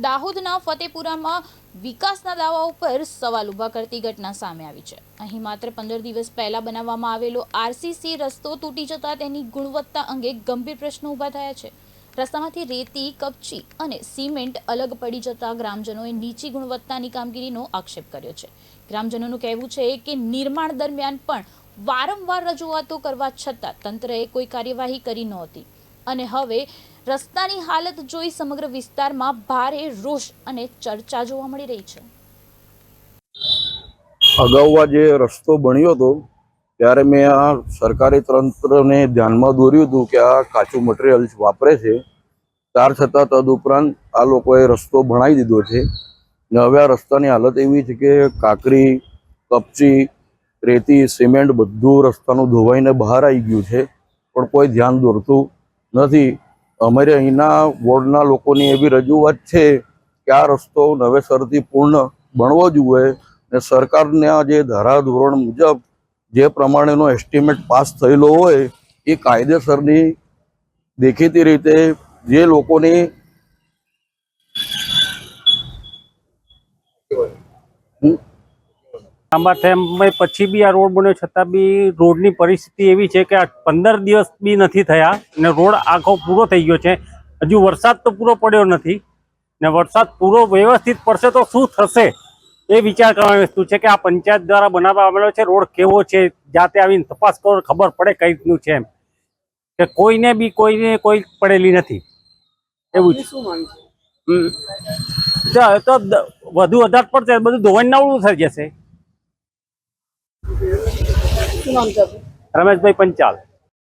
દાહોદના ફતેપુરામાં વિકાસના દાવાઓ પર સવાલ ઊભા કરતી ઘટના સામે આવી છે। અહીં માત્ર 15 દિવસ પહેલા બનાવવામાં આવેલો આરસીસી રસ્તો તૂટી જતા તેની ગુણવત્તા અંગે ગંભીર પ્રશ્નો ઊભા થયા છે। રસ્તામાંથી રેતી, કપચી અને સિમેન્ટ અલગ પડી જતા ગ્રામજનોએ નીચી ગુણવત્તાની કામગીરીનો આક્ષેપ કર્યો છે। ગ્રામજનોનું કહેવું છે કે નિર્માણ દરમિયાન પણ વારંવાર રજૂઆતો કરવા છતાં તંત્રએ કોઈ કાર્યવાહી કરી નહોતી અને હવે રસ્તાની હાલત જોઈ સમગ્ર વિસ્તારમાં ભારે રોષ અને ચર્ચા જોવા મળી રહી છે। અગાઉ જે રસ્તો બન્યો હતો ત્યારે મેં આ સરકારી તંત્રને ધ્યાનમાં દોર્યું હતું કે આ કાચું મટીરિયલ વાપરે છે, ત્યાર છતાં તદુપરાંત આ લોકોએ રસ્તો બનાવી દીધો છે ને હવે આ રસ્તાની હાલત એવી છે કે કાંકરી, કપચી, રેતી, સિમેન્ટ બધું રસ્તાનું ધોવાઈને બહાર આવી ગયું છે, પણ કોઈ ધ્યાન દોરતું નથી। અમારે અહીંના વોર્ડના લોકોની એવી રજૂઆત છે કે આ રસ્તો નવેસરથી પૂર્ણ બનવો જોઈએ ને સરકારના જે ધારાધોરણ મુજબ જે પ્રમાણેનો એસ્ટિમેટ પાસ થયેલો હોય એ કાયદેસરની દેખીતી રીતે જે લોકોની લાંબા ટાઈમ પછી બી આ રોડ બન્યો છતાં બી રોડની પરિસ્થિતિ એવી છે કે 15 દિવસ બી નથી થયા ને રોડ આખો પૂરો થઈ ગયો છે। હજુ વરસાદ તો પૂરો પડ્યો નથી ને વરસાદ પૂરો વ્યવસ્થિત પડશે તો શું થશે એ વિચાર કરવાની વસ્તુ છે કે આ પંચાયત દ્વારા બનાવવામાં આવેલો છે રોડ કેવો છે, જાતે આવીને તપાસ કરો ખબર પડે કઈ રીતનું છે એમ કે કોઈને કોઈ પડેલી નથી એવું તો વધુ વધારે પડશે બધું ધોવાઈને નવડું થઈ જશે। રમેશભાઈ પંચાલ।